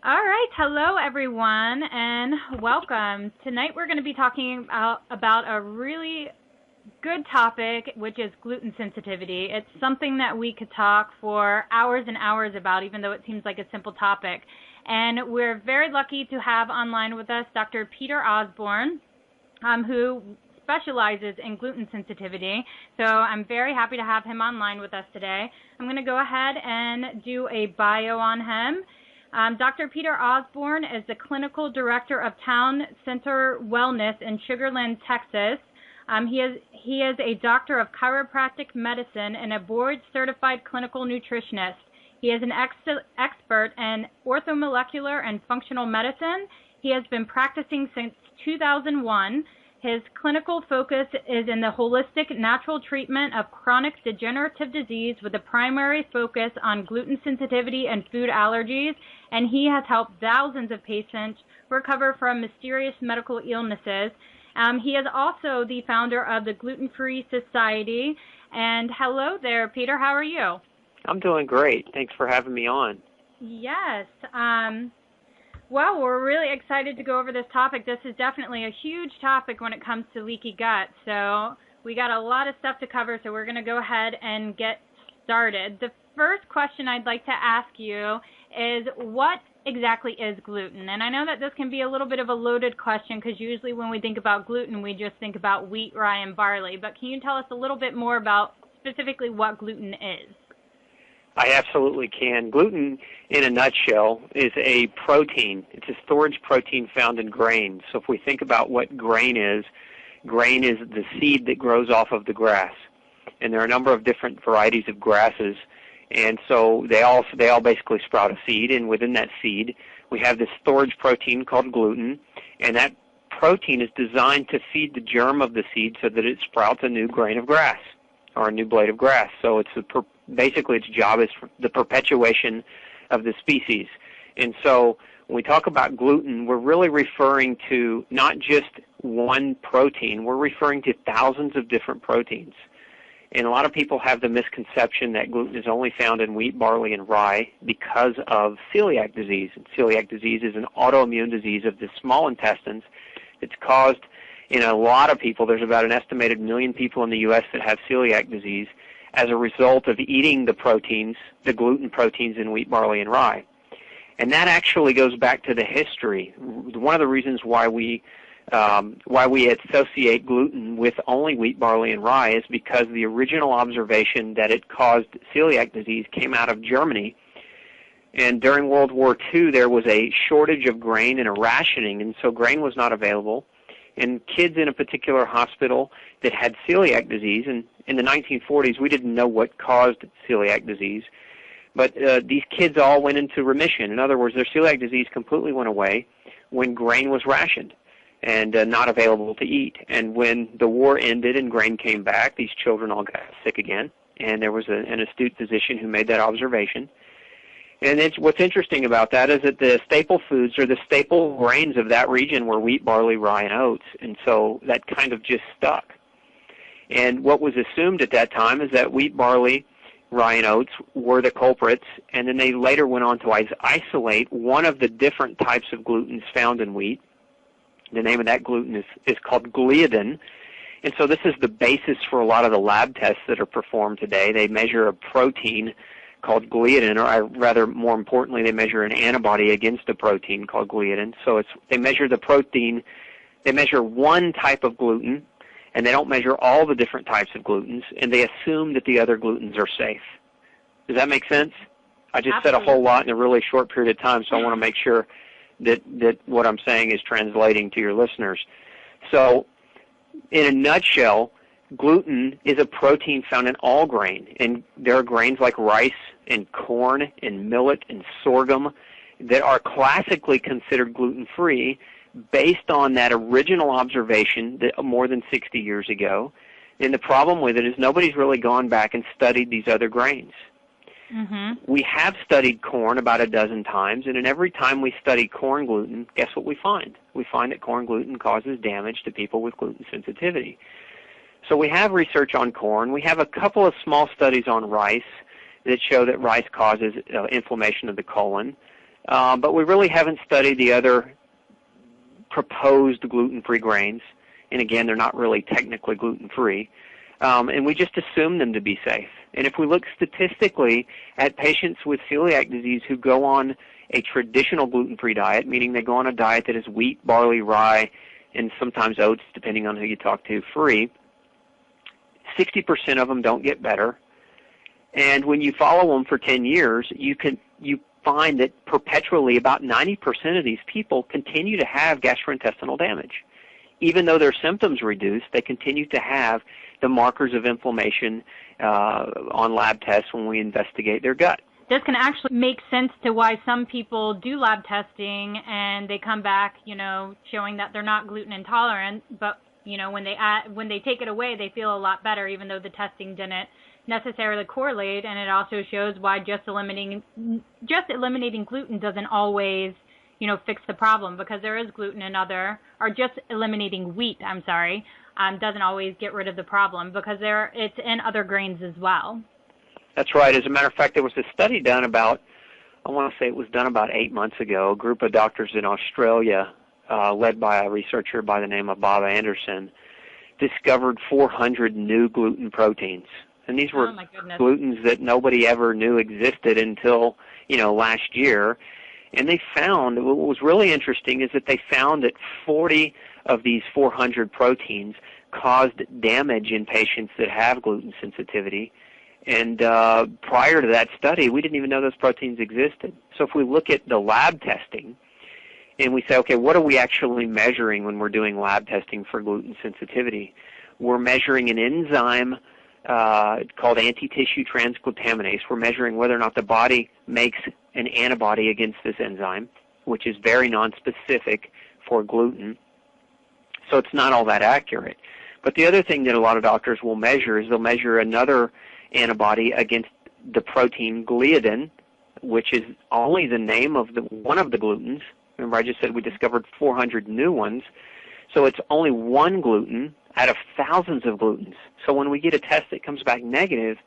All right, hello everyone, and welcome. Tonight we're going to be talking about a really good topic, which is gluten sensitivity. It's something that we could talk for hours and hours about, even though it seems like a simple topic. And we're very lucky to have online with us Dr. Peter Osborne, who specializes in gluten sensitivity. So I'm very happy to have him online with us today. I'm going to go ahead and do a bio on him. Dr. Peter Osborne is the Clinical Director of Town Center Wellness in Sugar Land, Texas. He is a Doctor of Chiropractic Medicine and a board-certified clinical nutritionist. He is an expert in orthomolecular and functional medicine. He has been practicing since 2001. His clinical focus is in the holistic natural treatment of chronic degenerative disease with a primary focus on gluten sensitivity and food allergies, and he has helped thousands of patients recover from mysterious medical illnesses. He is also the founder of the Gluten-Free Society. And hello there, Peter. How are you? I'm doing great. Thanks for having me on. Yes. Well, we're really excited to go over this topic. This is definitely a huge topic when it comes to leaky gut. So we got a lot of stuff to cover, so we're going to go ahead and get started. The first question I'd like to ask you is, what exactly is gluten? And I know that this can be a little bit of a loaded question because usually when we think about gluten, we just think about wheat, rye, and barley. But can you tell us a little bit more about specifically what gluten is? I absolutely can. Gluten, in a nutshell, is a protein. It's a storage protein found in grain. So if we think about what grain is the seed that grows off of the grass. And there are a number of different varieties of grasses. And so they all basically sprout a seed, and within that seed we have this storage protein called gluten, and that protein is designed to feed the germ of the seed so that it sprouts a new grain of grass or a new blade of grass. So basically its job is the perpetuation of the species. And so when we talk about gluten, we're really referring to not just one protein, we're referring to thousands of different proteins. And a lot of people have the misconception that gluten is only found in wheat, barley, and rye because of celiac disease. And celiac disease is an autoimmune disease of the small intestines. It's caused in a lot of people. There's about an estimated 1 million people in the U.S. that have celiac disease as a result of eating the proteins, the gluten proteins in wheat, barley, and rye. And that actually goes back to the history. One of the reasons why we associate gluten with only wheat, barley, and rye is because the original observation that it caused celiac disease came out of Germany. And during World War II, there was a shortage of grain and a rationing, and so grain was not available. And kids in a particular hospital that had celiac disease, and in the 1940s, we didn't know what caused celiac disease, but these kids all went into remission. In other words, their celiac disease completely went away when grain was rationed and not available to eat. And when the war ended and grain came back, these children all got sick again, and there was an astute physician who made that observation. And what's interesting about that is that the staple foods or the staple grains of that region were wheat, barley, rye, and oats, and so that kind of just stuck. And what was assumed at that time is that wheat, barley, rye, and oats were the culprits, and then they later went on to isolate one of the different types of glutens found in wheat. The name of that gluten is called gliadin. And so this is the basis for a lot of the lab tests that are performed today. They measure a protein called gliadin, or rather, more importantly, they measure an antibody against a protein called gliadin. So they measure the protein, they measure one type of gluten, and they don't measure all the different types of glutens, and they assume that the other glutens are safe. Does that make sense? I just said a whole lot in a really short period of time, so I want to make sure that what I'm saying is translating to your listeners. So, in a nutshell, gluten is a protein found in all grain, and there are grains like rice and corn and millet and sorghum that are classically considered gluten-free based on that original observation that more than 60 years ago. And the problem with it is nobody's really gone back and studied these other grains. Mm-hmm. We have studied corn about a dozen times, and in every time we study corn gluten, guess what we find? We find that corn gluten causes damage to people with gluten sensitivity. So we have research on corn. We have a couple of small studies on rice that show that rice causes inflammation of the colon. but we really haven't studied the other proposed gluten-free grains. And again, they're not really technically gluten-free. And we just assume them to be safe. And if we look statistically at patients with celiac disease who go on a traditional gluten-free diet, meaning they go on a diet that is wheat, barley, rye, and sometimes oats, depending on who you talk to, free, 60% of them don't get better. And when you follow them for 10 years, you find that perpetually about 90% of these people continue to have gastrointestinal damage. Even though their symptoms reduce, they continue to have the markers of inflammation on lab tests when we investigate their gut. This can actually make sense to why some people do lab testing and they come back, showing that they're not gluten intolerant, but when they take it away, they feel a lot better, even though the testing didn't necessarily correlate. And it also shows why just eliminating gluten doesn't always fix the problem, because there is gluten in just eliminating wheat, doesn't always get rid of the problem, because it's in other grains as well. That's right. As a matter of fact, there was a study done about 8 months ago. A group of doctors in Australia, led by a researcher by the name of Bob Anderson, discovered 400 new gluten proteins. And these were glutens that nobody ever knew existed until, last year. And they found, what was really interesting is that they found that 40 of these 400 proteins caused damage in patients that have gluten sensitivity. And prior to that study, we didn't even know those proteins existed. So if we look at the lab testing and we say, okay, what are we actually measuring when we're doing lab testing for gluten sensitivity? We're measuring an enzyme called anti-tissue transglutaminase. We're measuring whether or not the body makes an antibody against this enzyme, which is very nonspecific for gluten. So it's not all that accurate. But the other thing that a lot of doctors will measure is they'll measure another antibody against the protein gliadin, which is only the name of one of the glutens. Remember, I just said we discovered 400 new ones. So it's only one gluten out of thousands of glutens. So when we get a test that comes back negative,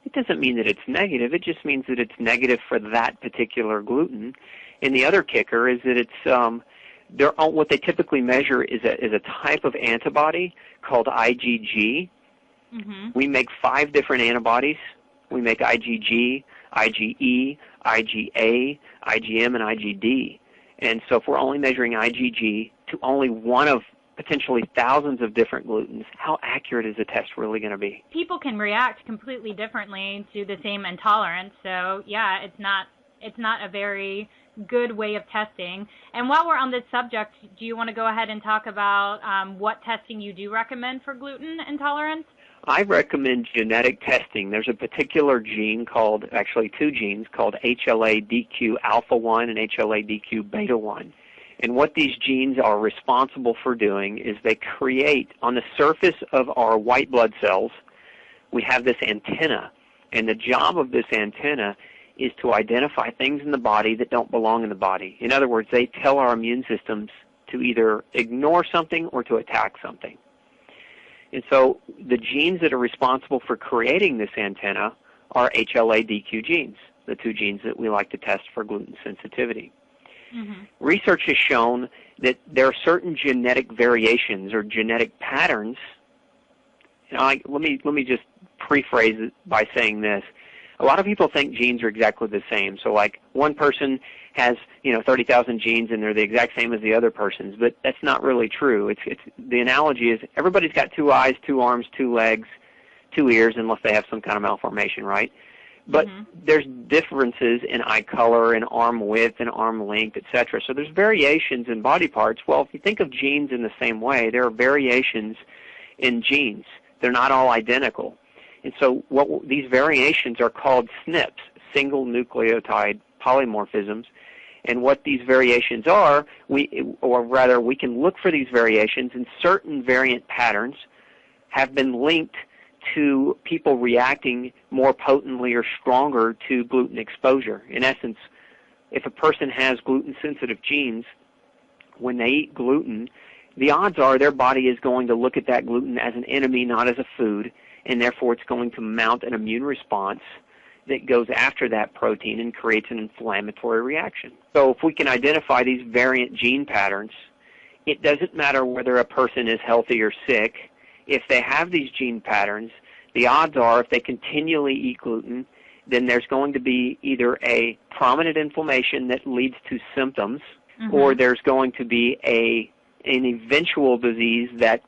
it doesn't mean that it's negative. It just means that it's negative for that particular gluten. And the other kicker is that it's what they typically measure is a type of antibody called IgG. Mm-hmm. We make 5 different antibodies. We make IgG, IgE, IgA, IgM, and IgD. And so if we're only measuring IgG to only one of potentially thousands of different glutens, how accurate is the test really going to be? People can react completely differently to the same intolerance. So, yeah, it's not a very good way of testing. And while we're on this subject, do you want to go ahead and talk about what testing you do recommend for gluten intolerance? I recommend genetic testing. There's a particular gene actually 2 genes called HLA-DQ alpha-1 and HLA-DQ beta-1. And what these genes are responsible for doing is they create, on the surface of our white blood cells, we have this antenna. And the job of this antenna is to identify things in the body that don't belong in the body. In other words, they tell our immune systems to either ignore something or to attack something. And so the genes that are responsible for creating this antenna are HLA-DQ genes, the 2 genes that we like to test for gluten sensitivity. Mm-hmm. Research has shown that there are certain genetic variations or genetic patterns. Let me just prephrase it by saying this. A lot of people think genes are exactly the same. So like one person has 30,000 genes and they're the exact same as the other person's, but that's not really true. It's the analogy is everybody's got 2 eyes, 2 arms, 2 legs, 2 ears, unless they have some kind of malformation, right? But there's differences in eye color and arm width and arm length, etc. So there's variations in body parts. Well, if you think of genes in the same way, there are variations in genes. They're not all identical. And so these variations are called SNPs, single nucleotide polymorphisms. And what these variations are, we can look for these variations, and certain variant patterns have been linked to people reacting more potently or stronger to gluten exposure. In essence, if a person has gluten-sensitive genes, when they eat gluten, the odds are their body is going to look at that gluten as an enemy, not as a food, and therefore it's going to mount an immune response that goes after that protein and creates an inflammatory reaction. So if we can identify these variant gene patterns, it doesn't matter whether a person is healthy or sick. If they have these gene patterns, the odds are if they continually eat gluten, then there's going to be either a prominent inflammation that leads to symptoms, or there's going to be an eventual disease that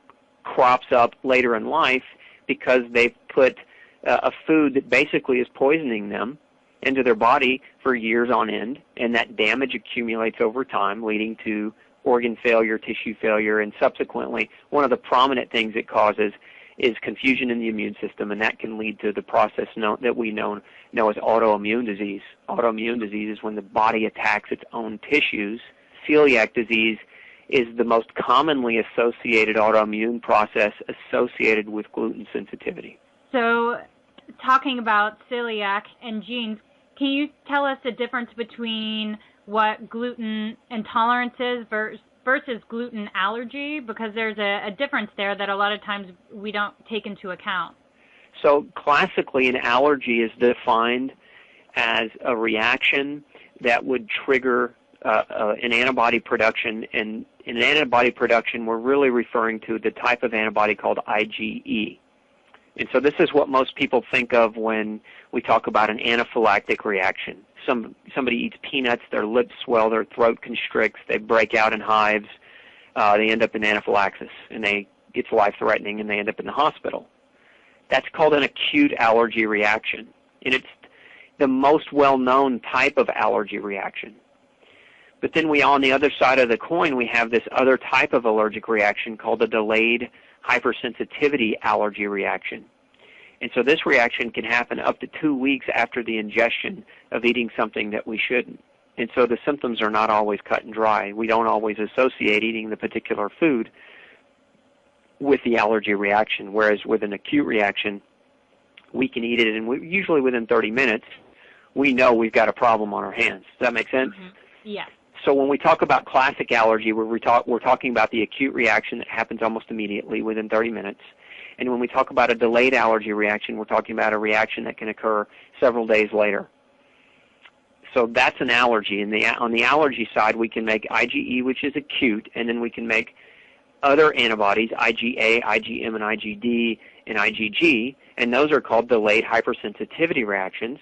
crops up later in life because they've put a food that basically is poisoning them into their body for years on end, and that damage accumulates over time, leading to organ failure, tissue failure, and subsequently one of the prominent things it causes is confusion in the immune system, and that can lead to the process that we know as autoimmune disease. Autoimmune disease is when the body attacks its own tissues. Celiac disease is the most commonly associated autoimmune process associated with gluten sensitivity. So, talking about celiac and genes, can you tell us the difference between what gluten intolerance is versus gluten allergy? Because there's a difference there that a lot of times we don't take into account. So classically, an allergy is defined as a reaction that would trigger an antibody production, and in an antibody production, we're really referring to the type of antibody called IgE. And so this is what most people think of when we talk about an anaphylactic reaction. Somebody eats peanuts, their lips swell, their throat constricts, they break out in hives, they end up in anaphylaxis, and it's life-threatening, and they end up in the hospital. That's called an acute allergy reaction, and it's the most well-known type of allergy reaction. But then on the other side of the coin, we have this other type of allergic reaction called a delayed hypersensitivity allergy reaction. And so this reaction can happen up to 2 weeks after the ingestion of eating something that we shouldn't. And so the symptoms are not always cut and dry. We don't always associate eating the particular food with the allergy reaction, whereas with an acute reaction, we can eat it, and usually within 30 minutes, we know we've got a problem on our hands. Does that make sense? Yes. So when we talk about classic allergy, we're talking about the acute reaction that happens almost immediately within 30 minutes. And when we talk about a delayed allergy reaction, we're talking about a reaction that can occur several days later. So that's an allergy. And on the allergy side, we can make IgE, which is acute, and then we can make other antibodies, IgA, IgM, and IgD, and IgG, and those are called delayed hypersensitivity reactions.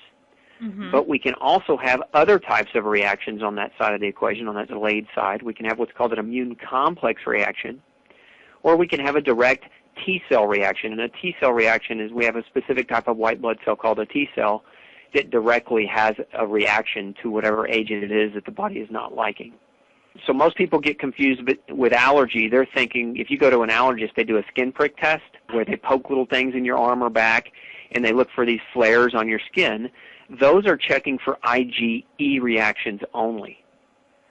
But we can also have other types of reactions on that side of the equation, on that delayed side. We can have what's called an immune complex reaction, or we can have a direct T-cell reaction. And a T-cell reaction is we have a specific type of white blood cell called a T-cell that directly has a reaction to whatever agent it is that the body is not liking. So most people get confused with allergy. They're thinking, if you go to an allergist, they do a skin prick test where they poke little things in your arm or back, and they look for these flares on your skin. Those are checking for IgE reactions only.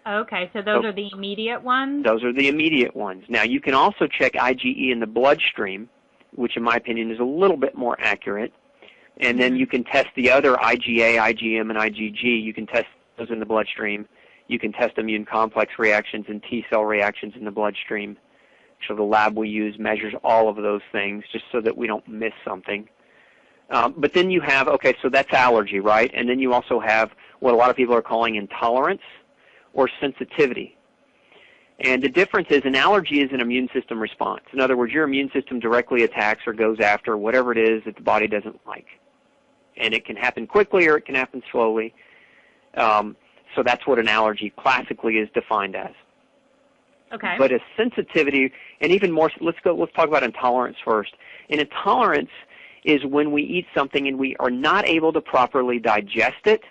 Okay, so those are the immediate ones? Those are the immediate ones. Now, you can also check IgE in the bloodstream, which in my opinion is a little bit more accurate. And then you can test the other IgA, IgM, and IgG. You can test those in the bloodstream. You can test immune complex reactions and T-cell reactions in the bloodstream. So the lab we use measures all of those things just so that we don't miss something. But then you have, okay, so that's allergy, right? And then you also have what a lot of people are calling intolerance or sensitivity. And the difference is an allergy is an immune system response. In other words, your immune system directly attacks or goes after whatever it is that the body doesn't like. And it can happen quickly or it can happen slowly. So that's what an allergy classically is defined as. Okay. But a sensitivity, and even more, let's talk about intolerance first. An intolerance is when we eat something and we are not able to properly digest it,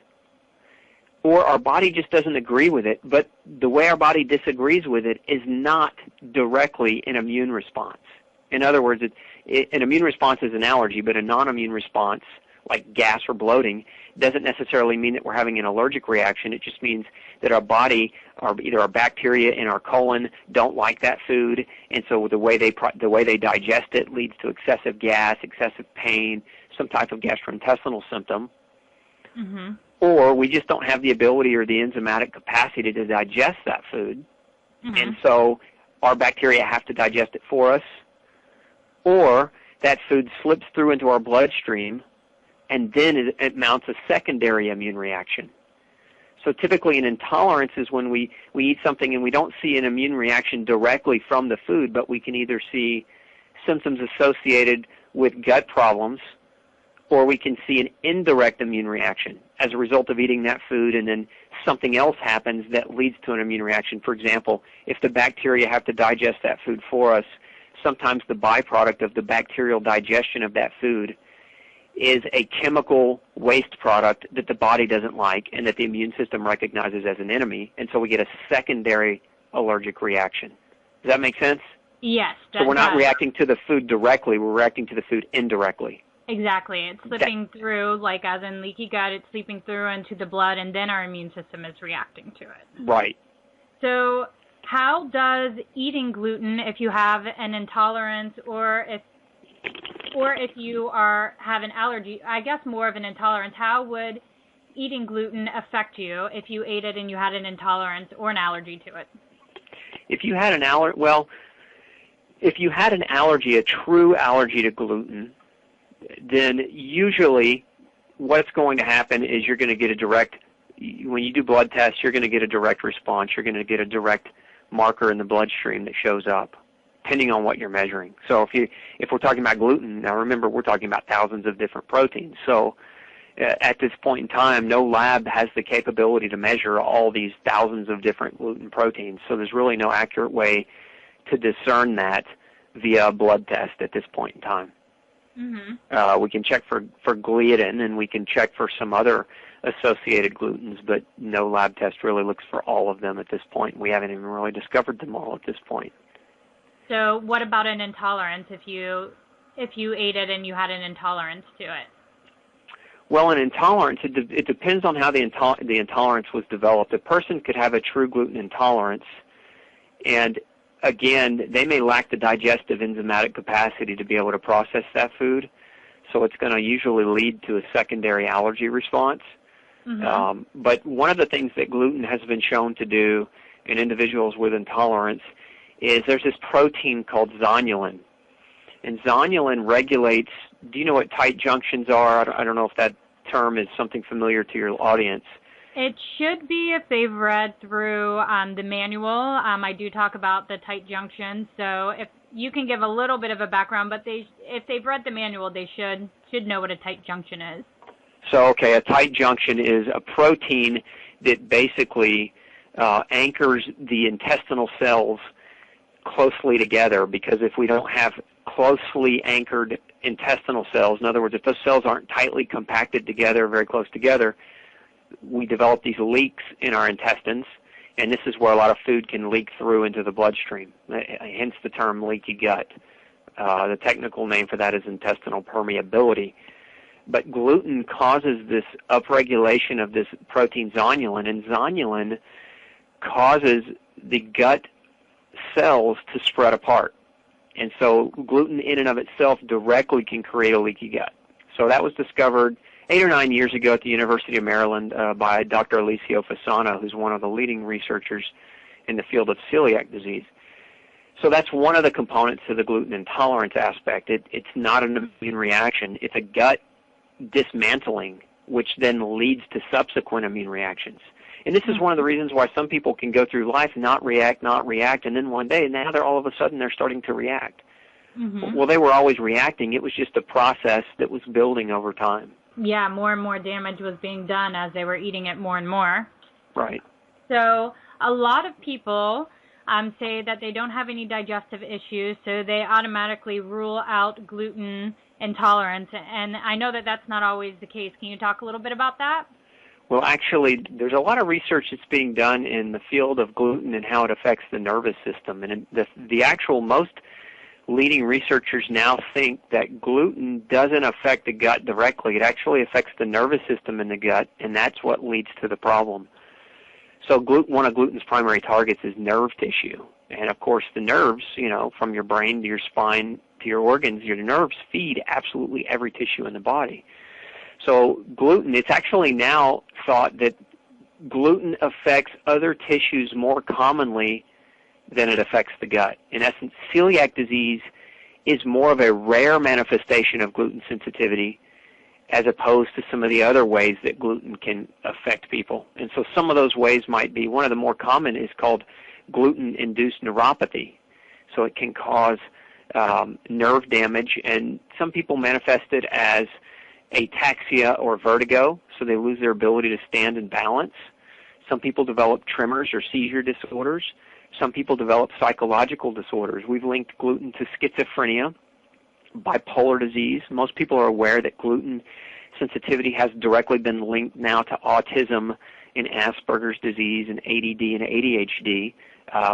or our body just doesn't agree with it, but the way our body disagrees with it is not directly an immune response. In other words, an immune response is an allergy, but a non-immune response, like gas or bloating, doesn't necessarily mean that we're having an allergic reaction. It just means that our body, either our bacteria in our colon don't like that food, and so the way they digest it leads to excessive gas, excessive pain, some type of gastrointestinal symptom. Mm-hmm. Or we just don't have the ability or the enzymatic capacity to digest that food, and so our bacteria have to digest it for us, or that food slips through into our bloodstream, and then it mounts a secondary immune reaction. So typically an intolerance is when we eat something and we don't see an immune reaction directly from the food, but we can either see symptoms associated with gut problems, or we can see an indirect immune reaction as a result of eating that food, and then something else happens that leads to an immune reaction. For example, if the bacteria have to digest that food for us, sometimes the byproduct of the bacterial digestion of that food is a chemical waste product that the body doesn't like and that the immune system recognizes as an enemy, and so we get a secondary allergic reaction. Does that make sense? Yes. So we're not reacting to the food directly, we're reacting to the food indirectly. Exactly. It's slipping through, like as in leaky gut, it's seeping through into the blood, and then our immune system is reacting to it. Right. So how does eating gluten, if you have an intolerance or if you have an allergy, I guess more of an intolerance, how would eating gluten affect you if you ate it and you had an intolerance or an allergy to it? If you had an if you had an allergy, a true allergy to gluten, then usually what's going to happen is you're going to get a direct, when you do blood tests, you're going to get a direct response. You're going to get a direct marker in the bloodstream that shows up, depending on what you're measuring. So if we're talking about gluten, now remember we're talking about thousands of different proteins. So at this point in time, no lab has the capability to measure all these thousands of different gluten proteins. So there's really no accurate way to discern that via a blood test at this point in time. Mm-hmm. We can check for gliadin, and we can check for some other associated glutens, but no lab test really looks for all of them at this point. We haven't even really discovered them all at this point. So what about an intolerance if you ate it and you had an intolerance to it? Well, an intolerance, it depends on how the intolerance was developed. A person could have a true gluten intolerance, and again, they may lack the digestive enzymatic capacity to be able to process that food, so it's going to usually lead to a secondary allergy response. Mm-hmm. But one of the things that gluten has been shown to do in individuals with intolerance is there's this protein called zonulin. And zonulin regulates, do you know what tight junctions are? I don't know if that term is something familiar to your audience. It should be if they've read through the manual. I do talk about the tight junctions, so if you can give a little bit of a background, but if they've read the manual, they should know what a tight junction is. So, okay, a tight junction is a protein that basically anchors the intestinal cells closely together, because if we don't have closely anchored intestinal cells, in other words, if those cells aren't tightly compacted together, very close together, we develop these leaks in our intestines, and this is where a lot of food can leak through into the bloodstream, hence the term leaky gut. The technical name for that is intestinal permeability. But gluten causes this upregulation of this protein zonulin, and zonulin causes the gut cells to spread apart. And so gluten in and of itself directly can create a leaky gut. So that was discovered 8 or 9 years ago at the University of Maryland by Dr. Alessio Fasano, who's one of the leading researchers in the field of celiac disease. So that's one of the components to the gluten intolerance aspect. It's not an immune reaction. It's a gut dismantling, which then leads to subsequent immune reactions. And this is one of the reasons why some people can go through life, not react, and then one day, now they're all of a sudden they're starting to react. Mm-hmm. Well, they were always reacting. It was just a process that was building over time. Yeah, more and more damage was being done as they were eating it more and more. Right. So a lot of people say that they don't have any digestive issues, so they automatically rule out gluten intolerance. And I know that that's not always the case. Can you talk a little bit about that? Well, actually, there's a lot of research that's being done in the field of gluten and how it affects the nervous system. And the actual most leading researchers now think that gluten doesn't affect the gut directly. It actually affects the nervous system in the gut, and that's what leads to the problem. So one of gluten's primary targets is nerve tissue. And, of course, the nerves, from your brain to your spine to your organs, your nerves feed absolutely every tissue in the body. So gluten, it's actually now thought that gluten affects other tissues more commonly than it affects the gut. In essence, celiac disease is more of a rare manifestation of gluten sensitivity, as opposed to some of the other ways that gluten can affect people. And so some of those ways might be, one of the more common is called gluten-induced neuropathy. So it can cause nerve damage, and some people manifest it as ataxia or vertigo, so they lose their ability to stand and balance. Some people develop tremors or seizure disorders. Some people develop psychological disorders. We've linked gluten to schizophrenia, bipolar disease. Most people are aware that gluten sensitivity has directly been linked now to autism and Asperger's disease and ADD and ADHD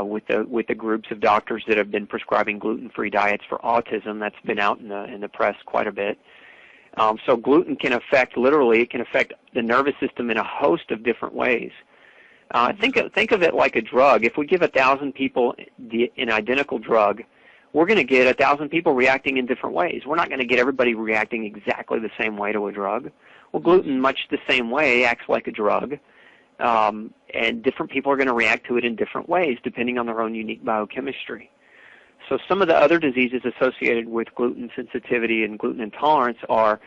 with the groups of doctors that have been prescribing gluten-free diets for autism. That's been out in the press quite a bit. So gluten can affect, literally, it can affect the nervous system in a host of different ways. Think of it like a drug. If we give 1,000 people an identical drug, we're going to get 1,000 people reacting in different ways. We're not going to get everybody reacting exactly the same way to a drug. Well, gluten, much the same way, acts like a drug, and different people are going to react to it in different ways depending on their own unique biochemistry. So some of the other diseases associated with gluten sensitivity and gluten intolerance are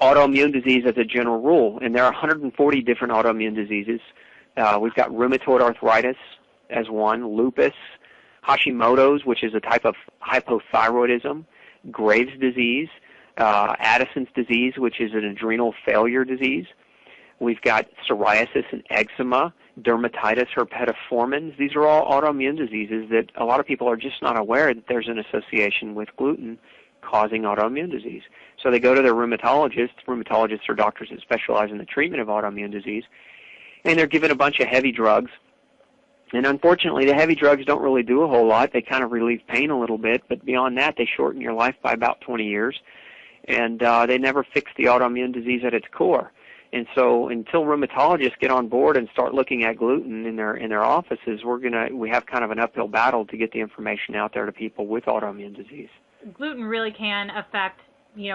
autoimmune disease as a general rule, and there are 140 different autoimmune diseases. We've got rheumatoid arthritis as one, lupus, Hashimoto's, which is a type of hypothyroidism, Graves' disease, Addison's disease, which is an adrenal failure disease. We've got psoriasis and eczema, dermatitis herpetiformans. These are all autoimmune diseases that a lot of people are just not aware that there's an association with gluten causing autoimmune disease. So they go to their rheumatologists. Rheumatologists are doctors that specialize in the treatment of autoimmune disease, and they're given a bunch of heavy drugs. And unfortunately, the heavy drugs don't really do a whole lot. They kind of relieve pain a little bit, but beyond that, they shorten your life by about 20 years, and they never fix the autoimmune disease at its core. And so until rheumatologists get on board and start looking at gluten in their offices, we have kind of an uphill battle to get the information out there to people with autoimmune disease. Gluten really can affect,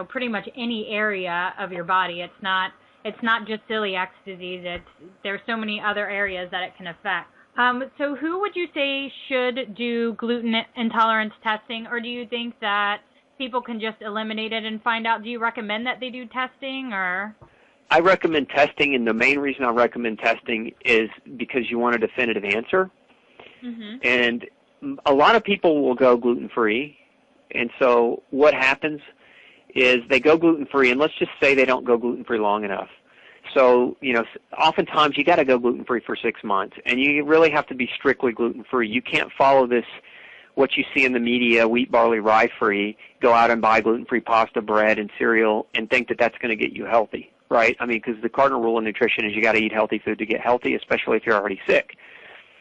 pretty much any area of your body. It's not just celiac disease. There's so many other areas that it can affect. So who would you say should do gluten intolerance testing, or do you think that people can just eliminate it and find out? Do you recommend that they do testing, or? I recommend testing, and the main reason I recommend testing is because you want a definitive answer. Mm-hmm. And a lot of people will go gluten-free, and so what happens is they go gluten-free, and let's just say they don't go gluten-free long enough. So, oftentimes you got to go gluten-free for 6 months, and you really have to be strictly gluten-free. You can't follow this, what you see in the media, wheat, barley, rye-free, go out and buy gluten-free pasta, bread, and cereal, and think that that's going to get you healthy, right? I mean, because the cardinal rule in nutrition is you got to eat healthy food to get healthy, especially if you're already sick.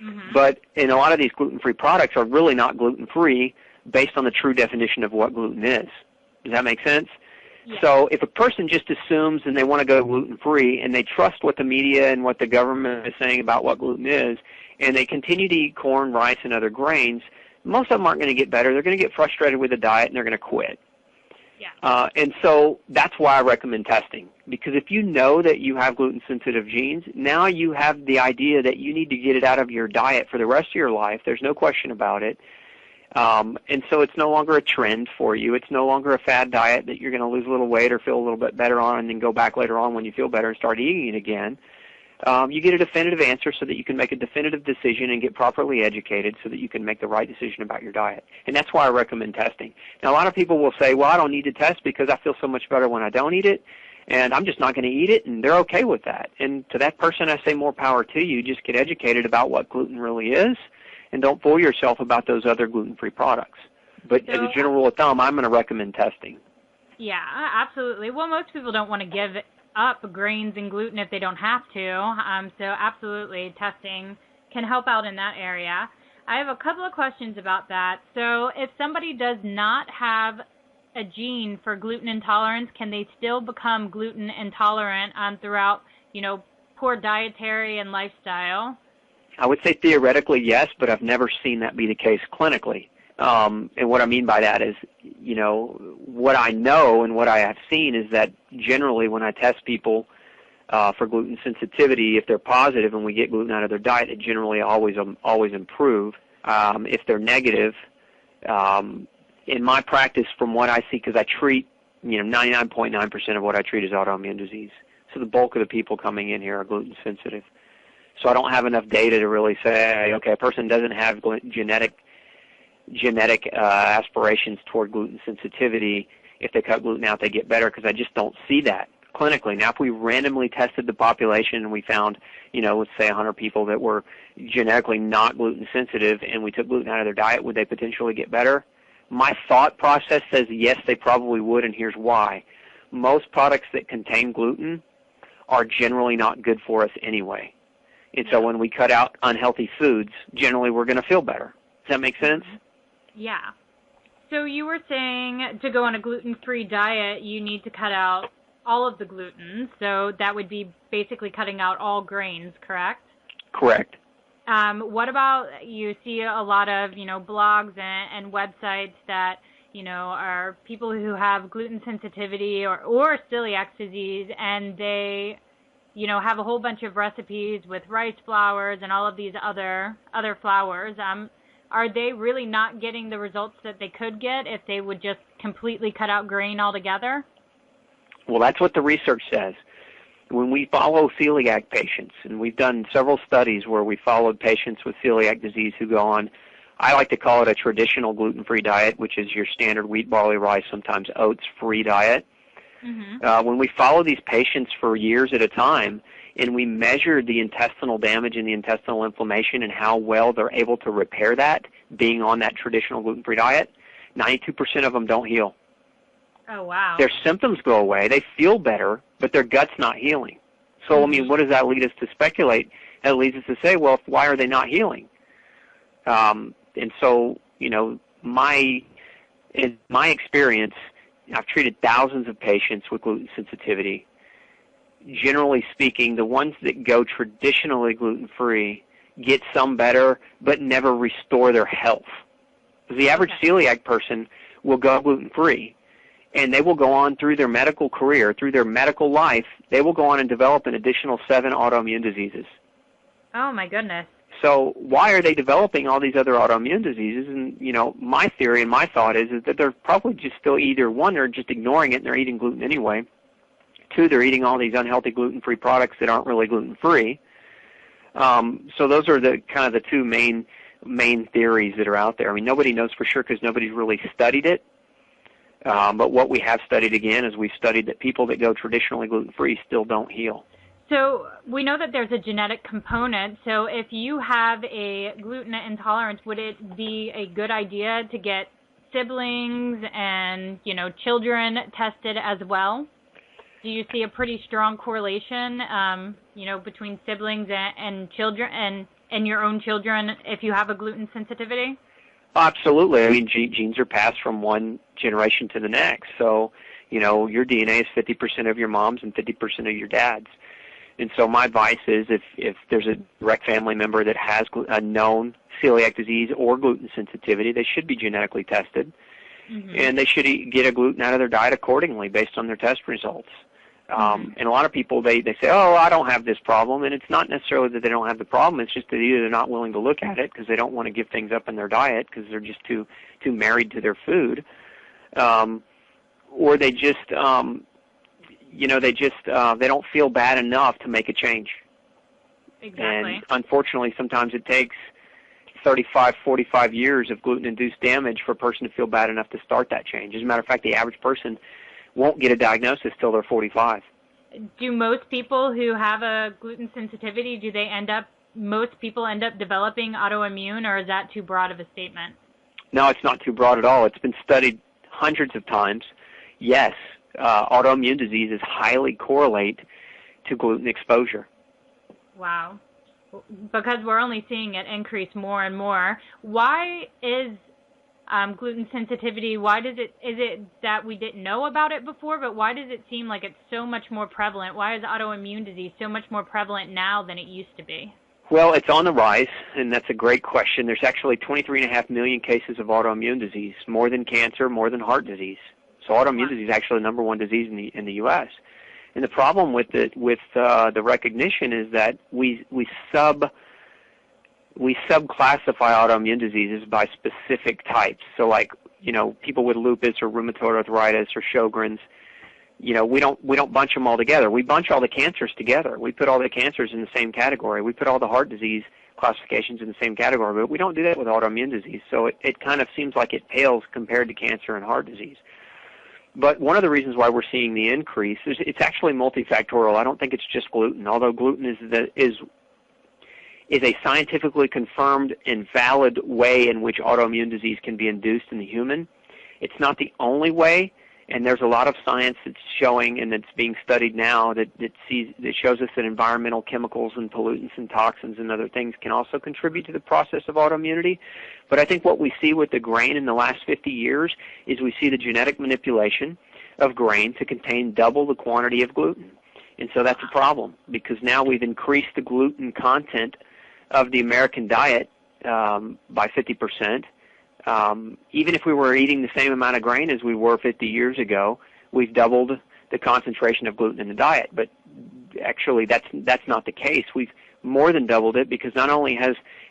Mm-hmm. But in a lot of these gluten-free products are really not gluten-free based on the true definition of what gluten is. Does that make sense? Yeah. So if a person just assumes and they want to go gluten-free and they trust what the media and what the government is saying about what gluten is, and they continue to eat corn, rice, and other grains, most of them aren't going to get better. They're going to get frustrated with the diet and they're going to quit. Yeah. And so that's why I recommend testing, because if you know that you have gluten-sensitive genes, now you have the idea that you need to get it out of your diet for the rest of your life. There's no question about it. And so it's no longer a trend for you. It's no longer a fad diet that you're going to lose a little weight or feel a little bit better on and then go back later on when you feel better and start eating it again. You get a definitive answer so that you can make a definitive decision and get properly educated so that you can make the right decision about your diet. And that's why I recommend testing. Now, a lot of people will say, well, I don't need to test because I feel so much better when I don't eat it, and I'm just not going to eat it, and they're okay with that. And to that person, I say more power to you. Just get educated about what gluten really is, and don't fool yourself about those other gluten-free products. But as a general rule of thumb, I'm going to recommend testing. Yeah, absolutely. Well, most people don't want to give up grains and gluten if they don't have to. So absolutely, testing can help out in that area. I have a couple of questions about that. So if somebody does not have a gene for gluten intolerance, can they still become gluten intolerant throughout, poor dietary and lifestyle? I would say theoretically yes, but I've never seen that be the case clinically. And what I mean by that is, what I know and what I have seen is that generally when I test people for gluten sensitivity, if they're positive and we get gluten out of their diet, it generally always improve. If they're negative, in my practice, from what I see, because I treat 99.9% of what I treat is autoimmune disease. So the bulk of the people coming in here are gluten sensitive. So I don't have enough data to really say, okay, a person doesn't have genetic aspirations toward gluten sensitivity. If they cut gluten out, they get better, because I just don't see that clinically. Now, if we randomly tested the population and we found, let's say 100 people that were genetically not gluten sensitive and we took gluten out of their diet, would they potentially get better? My thought process says yes, they probably would, and here's why. Most products that contain gluten are generally not good for us anyway. And so when we cut out unhealthy foods, generally we're going to feel better. Does that make sense? Yeah. So you were saying to go on a gluten-free diet, you need to cut out all of the gluten. So that would be basically cutting out all grains, correct? Correct. What about, you see a lot of, blogs and websites that, are people who have gluten sensitivity or celiac disease, and they, have a whole bunch of recipes with rice flours and all of these other flours. Are they really not getting the results that they could get if they would just completely cut out grain altogether? Well, that's what the research says. When we follow celiac patients, and we've done several studies where we followed patients with celiac disease who go on, I like to call it a traditional gluten-free diet, which is your standard wheat, barley, rice, sometimes oats-free diet. Mm-hmm. When we follow these patients for years at a time, and we measure the intestinal damage and the intestinal inflammation and how well they're able to repair that, being on that traditional gluten-free diet, 92% of them don't heal. Oh, wow. Their symptoms go away. They feel better, but their gut's not healing. So, what does that lead us to speculate? That leads us to say, well, why are they not healing? And so, in my experience, I've treated thousands of patients with gluten sensitivity. Generally speaking, the ones that go traditionally gluten-free get some better, but never restore their health. The average celiac person will go gluten-free, and they will go on through their medical career, through their medical life, they will go on and develop an additional 7 autoimmune diseases. Oh, my goodness. So why are they developing all these other autoimmune diseases? And, my theory and my thought is that they're probably just still either, one, they're just ignoring it and they're eating gluten anyway. 2, they're eating all these unhealthy gluten-free products that aren't really gluten-free. So those are the kind of the 2 main theories that are out there. I mean, nobody knows for sure because nobody's really studied it. But what we have studied, again, is we've studied that people that go traditionally gluten-free still don't heal. So we know that there's a genetic component. So if you have a gluten intolerance, would it be a good idea to get siblings and, children tested as well? Do you see a pretty strong correlation, between siblings and children and your own children if you have a gluten sensitivity? Absolutely. I mean, genes are passed from one generation to the next. So, your DNA is 50% of your mom's and 50% of your dad's. And so my advice is if there's a direct family member that has a known celiac disease or gluten sensitivity, they should be genetically tested. Mm-hmm. And they should get a gluten out of their diet accordingly based on their test results. And a lot of people, they say, oh, I don't have this problem. And it's not necessarily that they don't have the problem. It's just that either they're not willing to look at it because they don't want to give things up in their diet because they're just too married to their food. Or they just, they don't feel bad enough to make a change. Exactly. And unfortunately, sometimes it takes 35, 45 years of gluten-induced damage for a person to feel bad enough to start that change. As a matter of fact, the average person won't get a diagnosis till they're 45. Do most people who have a gluten sensitivity, most people end up developing autoimmune, or is that too broad of a statement? No, it's not too broad at all. It's been studied hundreds of times. Yes, autoimmune diseases highly correlate to gluten exposure. Wow. Because we're only seeing it increase more and more. Why is gluten sensitivity, is it that we didn't know about it before, but why does it seem like it's so much more prevalent? Why is autoimmune disease so much more prevalent now than it used to be? Well, it's on the rise, and that's a great question. There's actually 23.5 million cases of autoimmune disease, more than cancer, more than heart disease. So autoimmune disease is actually the number 1 disease in the U.S. And the problem with the recognition is that we subclassify autoimmune diseases by specific types. So, like, people with lupus or rheumatoid arthritis or Sjogren's, we don't bunch them all together. We bunch all the cancers together. We put all the cancers in the same category. We put all the heart disease classifications in the same category, but we don't do that with autoimmune disease. So it kind of seems like it pales compared to cancer and heart disease. But one of the reasons why we're seeing the increase is it's actually multifactorial. I don't think it's just gluten, although gluten is a scientifically confirmed and valid way in which autoimmune disease can be induced in the human. It's not the only way, and there's a lot of science that's showing and that's being studied now that shows us that environmental chemicals and pollutants and toxins and other things can also contribute to the process of autoimmunity. But I think what we see with the grain in the last 50 years is we see the genetic manipulation of grain to contain double the quantity of gluten. And so that's a problem because now we've increased the gluten content of the American diet by 50%. Even if we were eating the same amount of grain as we were 50 years ago, we've doubled the concentration of gluten in the diet. But actually, that's not the case. We've more than doubled it because not only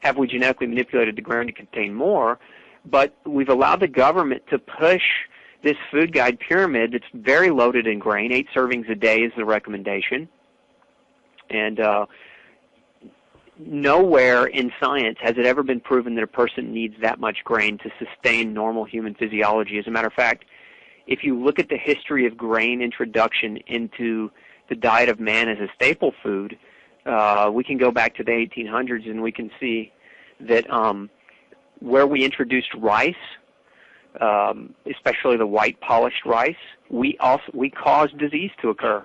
have we genetically manipulated the grain to contain more, but we've allowed the government to push this food guide pyramid that's very loaded in grain. 8 servings a day is the recommendation. And nowhere in science has it ever been proven that a person needs that much grain to sustain normal human physiology. As a matter of fact, if you look at the history of grain introduction into the diet of man as a staple food, we can go back to the 1800s and we can see that where we introduced rice, especially the white polished rice, we caused disease to occur.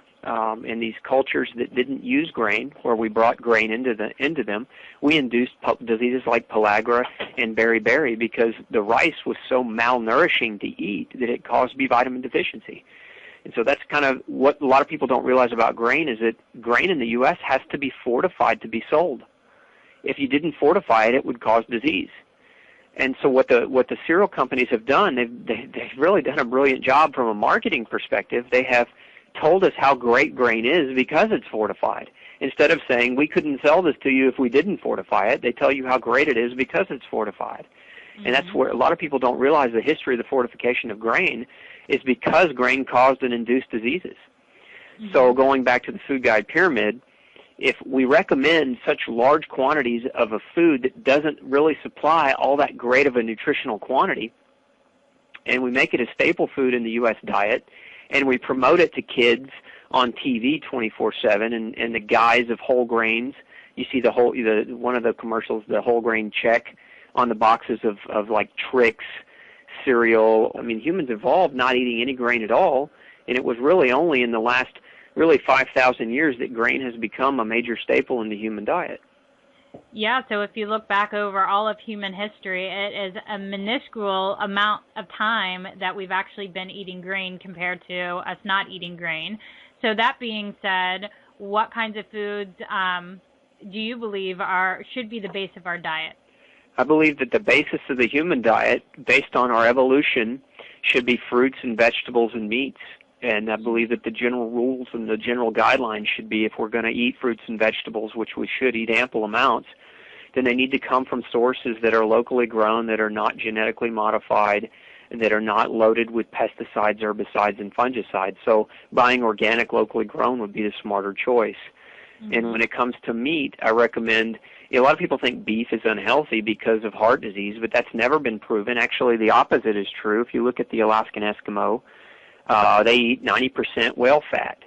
In these cultures that didn't use grain, where we brought grain into them, we induced diseases like pellagra and beriberi because the rice was so malnourishing to eat that it caused B vitamin deficiency. And so that's kind of what a lot of people don't realize about grain is that grain in the U.S. has to be fortified to be sold. If you didn't fortify it, it would cause disease. And so what the cereal companies have done, they've really done a brilliant job from a marketing perspective. They have told us how great grain is because it's fortified. Instead of saying we couldn't sell this to you if we didn't fortify it, they tell you how great it is because it's fortified. Mm-hmm. And that's where a lot of people don't realize the history of the fortification of grain is because grain caused and induced diseases. Mm-hmm. So going back to the food guide pyramid, if we recommend such large quantities of a food that doesn't really supply all that great of a nutritional quantity, and we make it a staple food in the U.S. diet, and we promote it to kids on TV 24/7 in the guise of whole grains. You see one of the commercials, the whole grain check on the boxes of like Trix cereal. I mean, humans evolved not eating any grain at all, and it was really only in the last 5,000 years that grain has become a major staple in the human diet. Yeah, so if you look back over all of human history, it is a minuscule amount of time that we've actually been eating grain compared to us not eating grain. So that being said, what kinds of foods do you believe should be the base of our diet? I believe that the basis of the human diet, based on our evolution, should be fruits and vegetables and meats. And I believe that the general rules and the general guidelines should be if we're going to eat fruits and vegetables, which we should eat ample amounts, then they need to come from sources that are locally grown, that are not genetically modified, and that are not loaded with pesticides, herbicides, and fungicides. So buying organic, locally grown would be the smarter choice. Mm-hmm. And when it comes to meat, I recommend, a lot of people think beef is unhealthy because of heart disease, but that's never been proven. Actually, the opposite is true. If you look at the Alaskan Eskimo, they eat 90% whale fat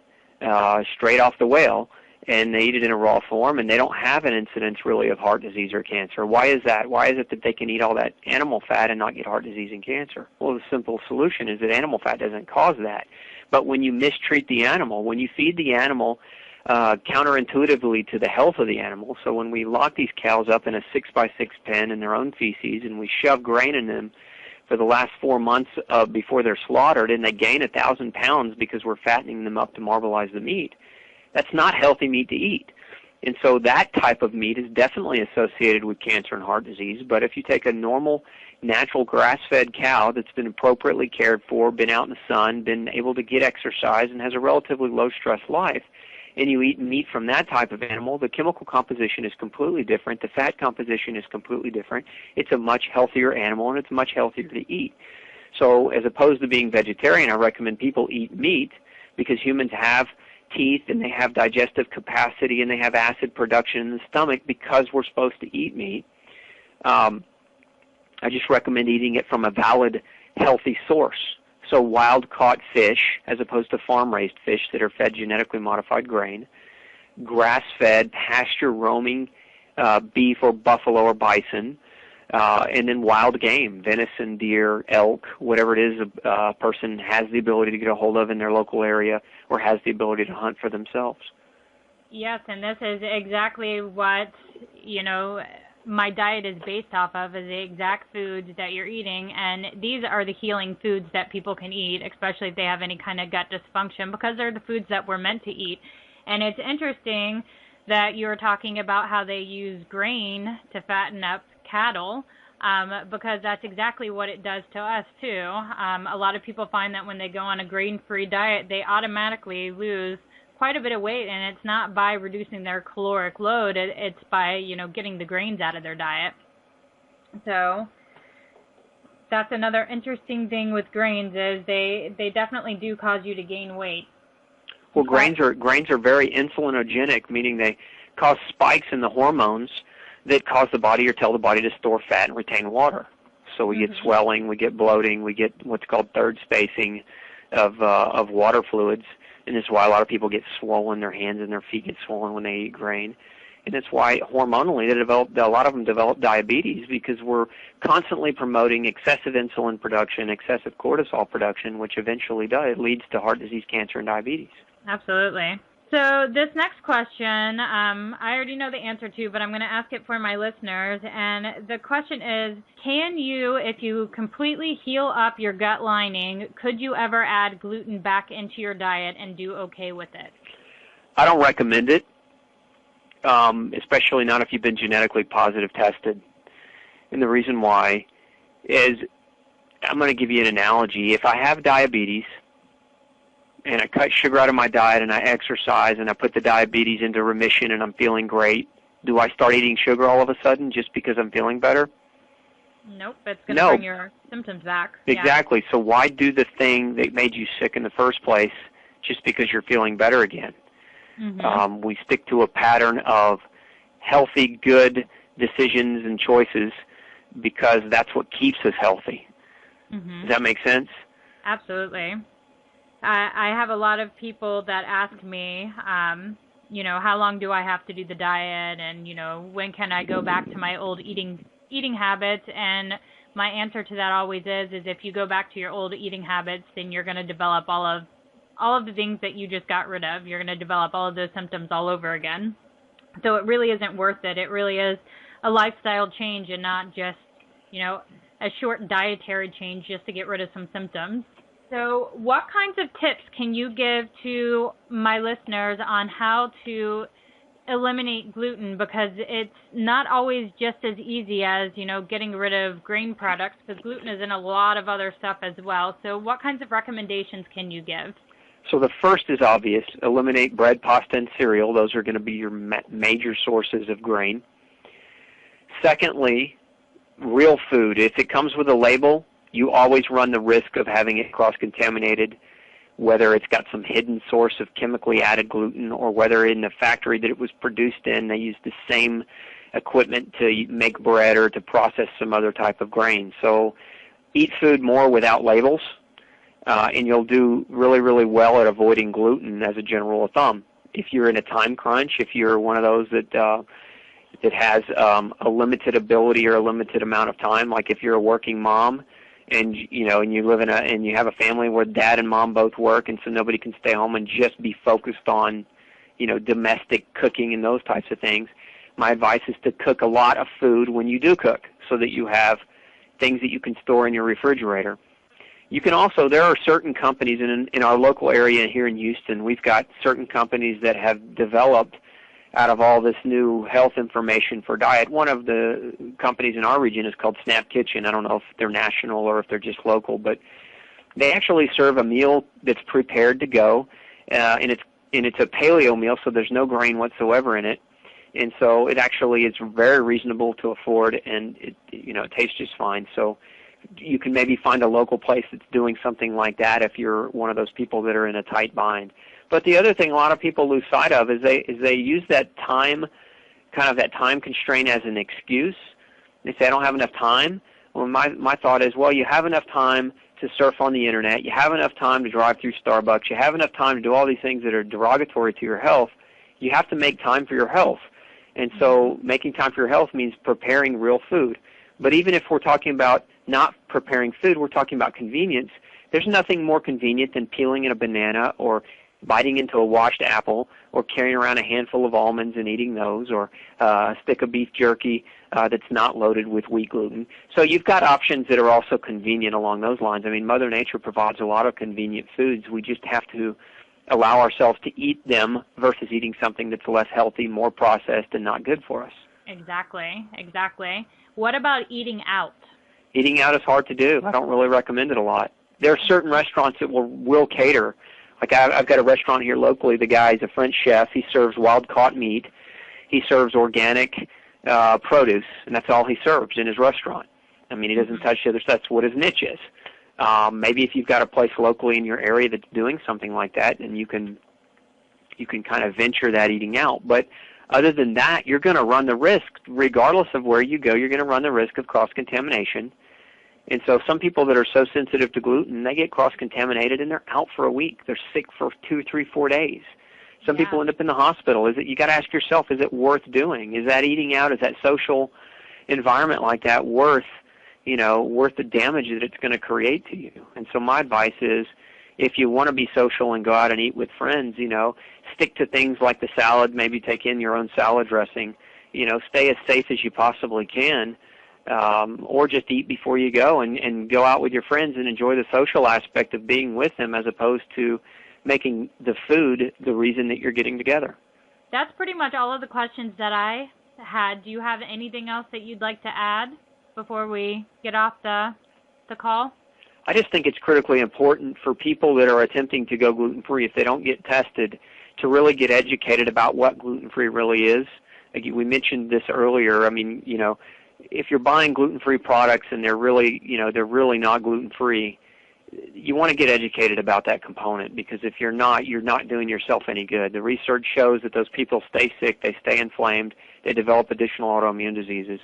straight off the whale, and they eat it in a raw form, and they don't have an incidence really of heart disease or cancer. Why is that? Why is it that they can eat all that animal fat and not get heart disease and cancer? Well, the simple solution is that animal fat doesn't cause that. But when you mistreat the animal, when you feed the animal counterintuitively to the health of the animal, so when we lock these cows up in a 6x6 pen in their own feces and we shove grain in them for the last 4 months before they're slaughtered, and they gain 1,000 pounds because we're fattening them up to marbleize the meat, that's not healthy meat to eat. And so that type of meat is definitely associated with cancer and heart disease. But if you take a normal, natural grass-fed cow that's been appropriately cared for, been out in the sun, been able to get exercise, and has a relatively low-stress life, and you eat meat from that type of animal, the chemical composition is completely different. The fat composition is completely different. It's a much healthier animal, and it's much healthier to eat. So as opposed to being vegetarian, I recommend people eat meat because humans have teeth and they have digestive capacity and they have acid production in the stomach because we're supposed to eat meat. I just recommend eating it from a valid, healthy source. So wild-caught fish, as opposed to farm-raised fish that are fed genetically modified grain, grass-fed, pasture-roaming beef or buffalo or bison, and then wild game, venison, deer, elk, whatever it is a person has the ability to get a hold of in their local area or has the ability to hunt for themselves. Yes, and this is exactly what, my diet is based off of, is the exact foods that you're eating, and these are the healing foods that people can eat, especially if they have any kind of gut dysfunction, because they're the foods that we're meant to eat. And it's interesting that you were talking about how they use grain to fatten up cattle, because that's exactly what it does to us too. A lot of people find that when they go on a grain-free diet, they automatically lose quite a bit of weight, and it's not by reducing their caloric load, it's by, getting the grains out of their diet. So that's another interesting thing with grains, is they definitely do cause you to gain weight. Well, grains are very insulinogenic, meaning they cause spikes in the hormones that cause the body or tell the body to store fat and retain water. So we get swelling, we get bloating, we get what's called third spacing of water fluids. And this is why a lot of people get swollen, their hands and their feet get swollen when they eat grain. And that's why hormonally a lot of them develop diabetes, because we're constantly promoting excessive insulin production, excessive cortisol production, which eventually leads to heart disease, cancer, and diabetes. Absolutely. So this next question, I already know the answer to, but I'm going to ask it for my listeners. And the question is, can you, if you completely heal up your gut lining, could you ever add gluten back into your diet and do okay with it? I don't recommend it, especially not if you've been genetically positive tested. And the reason why is, I'm going to give you an analogy. If I have diabetes, and I cut sugar out of my diet, and I exercise, and I put the diabetes into remission, and I'm feeling great, do I start eating sugar all of a sudden just because I'm feeling better? Nope, it's going to bring your symptoms back. Exactly. Yeah. So why do the thing that made you sick in the first place just because you're feeling better again? Mm-hmm. We stick to a pattern of healthy, good decisions and choices because that's what keeps us healthy. Mm-hmm. Does that make sense? Absolutely. I have a lot of people that ask me, how long do I have to do the diet, and, when can I go back to my old eating habits? And my answer to that always is if you go back to your old eating habits, then you're going to develop all of the things that you just got rid of. You're going to develop all of those symptoms all over again. So it really isn't worth it. It really is a lifestyle change and not just, a short dietary change just to get rid of some symptoms. So what kinds of tips can you give to my listeners on how to eliminate gluten? Because it's not always just as easy as, getting rid of grain products, because gluten is in a lot of other stuff as well. So what kinds of recommendations can you give? So the first is obvious. Eliminate bread, pasta, and cereal. Those are going to be your major sources of grain. Secondly, real food. If it comes with a label, you always run the risk of having it cross-contaminated, whether it's got some hidden source of chemically added gluten or whether in the factory that it was produced in they used the same equipment to make bread or to process some other type of grain. So eat food more without labels, and you'll do really, really well at avoiding gluten as a general of thumb. If you're in a time crunch, if you're one of those that has a limited ability or a limited amount of time, like if you're a working mom, and you live and you have a family where dad and mom both work, and so nobody can stay home and just be focused on, domestic cooking and those types of things. My advice is to cook a lot of food when you do cook, so that you have things that you can store in your refrigerator. You can also, there are certain companies in our local area here in Houston, we've got certain companies that have developed out of all this new health information for diet. One of the companies in our region is called Snap Kitchen. I don't know if they're national or if they're just local, but they actually serve a meal that's prepared to go, and it's a paleo meal, so there's no grain whatsoever in it. And so it actually is very reasonable to afford, and it tastes just fine. So you can maybe find a local place that's doing something like that if you're one of those people that are in a tight bind. But the other thing a lot of people lose sight of is they use that time, kind of that time constraint as an excuse. They say, I don't have enough time. Well, my thought is, well, you have enough time to surf on the internet. You have enough time to drive through Starbucks. You have enough time to do all these things that are derogatory to your health. You have to make time for your health. And so making time for your health means preparing real food. But even if we're talking about not preparing food, we're talking about convenience. There's nothing more convenient than peeling a banana or biting into a washed apple or carrying around a handful of almonds and eating those, or a stick of beef jerky that's not loaded with wheat gluten. So you've got options that are also convenient along those lines. I mean, Mother Nature provides a lot of convenient foods. We just have to allow ourselves to eat them versus eating something that's less healthy, more processed, and not good for us. Exactly. What about eating out? Eating out is hard to do. I don't really recommend it a lot. There are certain restaurants that will cater. Like I've got a restaurant here locally. The guy's a French chef. He serves wild-caught meat. He serves organic produce, and that's all he serves in his restaurant. I mean, he doesn't touch the other stuff. That's what his niche is. Maybe if you've got a place locally in your area that's doing something like that, then you can kind of venture that eating out. But other than that, you're going to run the risk, regardless of where you go, you're going to run the risk of cross-contamination. And so some people that are so sensitive to gluten, they get cross-contaminated and they're out for a week. They're sick for 2, 3, 4 days. Some people end up in the hospital. You got to ask yourself, is it worth doing? Is that eating out, is that social environment like that worth the damage that it's going to create to you? And so my advice is, if you want to be social and go out and eat with friends, stick to things like the salad, maybe take in your own salad dressing, stay as safe as you possibly can, or just eat before you go and go out with your friends and enjoy the social aspect of being with them as opposed to making the food the reason that you're getting together. That's pretty much all of the questions that I had. Do you have anything else that you'd like to add before we get off the call? I just think it's critically important for people that are attempting to go gluten-free, if they don't get tested, to really get educated about what gluten-free really is. Like we mentioned this earlier. I mean, if you're buying gluten-free products and they're really not gluten-free, you want to get educated about that component, because if you're not doing yourself any good. The research shows that those people stay sick, they stay inflamed, they develop additional autoimmune diseases.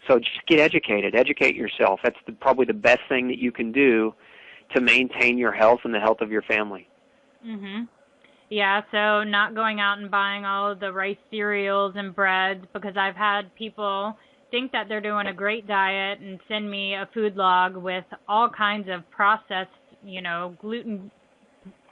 So just get educated. Educate yourself. That's probably the best thing that you can do to maintain your health and the health of your family. Mhm. Yeah, so not going out and buying all of the rice cereals and breads, because I've had people think that they're doing a great diet and send me a food log with all kinds of processed, gluten.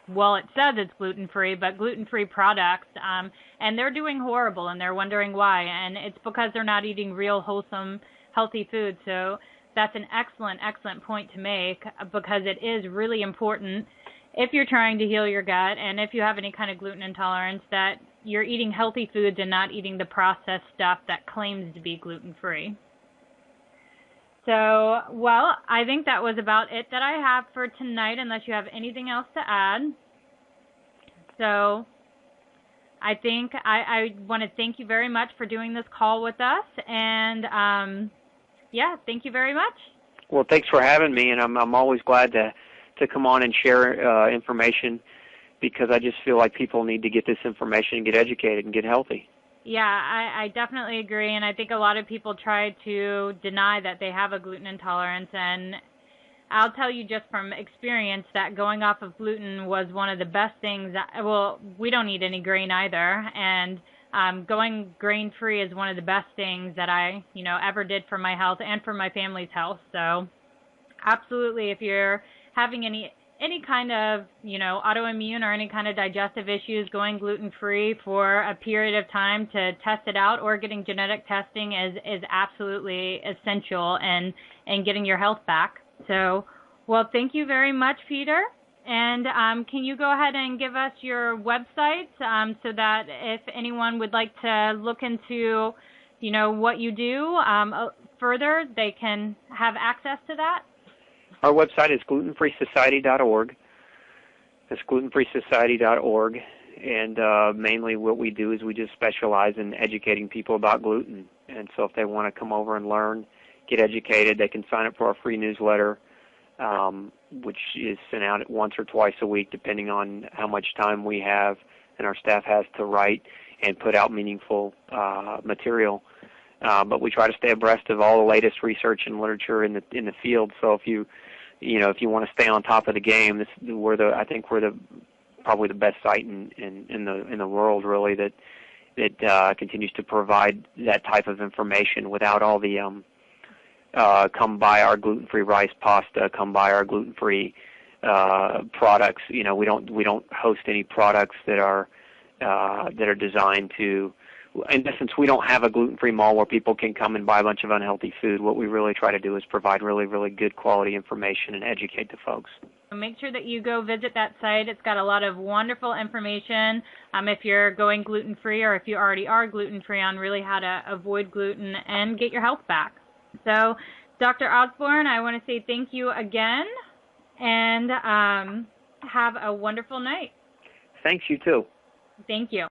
Well, it says it's gluten-free, but gluten-free products, and they're doing horrible, and they're wondering why, and it's because they're not eating real, wholesome, healthy food. So that's an excellent point to make, because it is really important, if you're trying to heal your gut and if you have any kind of gluten intolerance, that you're eating healthy foods and not eating the processed stuff that claims to be gluten-free. So, well, I think that was about it that I have for tonight, unless you have anything else to add. So, I think I want to thank you very much for doing this call with us, and thank you very much. Well, thanks for having me, and I'm always glad to come on and share information, because I just feel like people need to get this information and get educated and get healthy. Yeah, I definitely agree, and I think a lot of people try to deny that they have a gluten intolerance, and I'll tell you just from experience that going off of gluten was one of the best things. We don't eat any grain either, and going grain-free is one of the best things that I, ever did for my health and for my family's health. So absolutely, if you're having any kind of, autoimmune or any kind of digestive issues, going gluten-free for a period of time to test it out, or getting genetic testing is absolutely essential in getting your health back. So, well, thank you very much, Peter. And can you go ahead and give us your website so that if anyone would like to look into, what you do further, they can have access to that? Our website is glutenfreesociety.org. That's glutenfreesociety.org, and mainly what we do is we just specialize in educating people about gluten. And so if they want to come over and learn, get educated. They can sign up for our free newsletter, which is sent out once or twice a week, depending on how much time we have and our staff has to write and put out meaningful material. But we try to stay abreast of all the latest research and literature in the field. So if you want to stay on top of the game, I think we're probably the best site in the world, really, that continues to provide that type of information without all the come buy our gluten-free rice pasta, come buy our gluten-free products. We don't host any products that are designed to. In essence, we don't have a gluten-free mall where people can come and buy a bunch of unhealthy food. What we really try to do is provide really, really good quality information and educate the folks. Make sure that you go visit that site. It's got a lot of wonderful information if you're going gluten-free or if you already are gluten-free on really how to avoid gluten and get your health back. So, Dr. Osborne, I want to say thank you again and have a wonderful night. Thanks, you too. Thank you.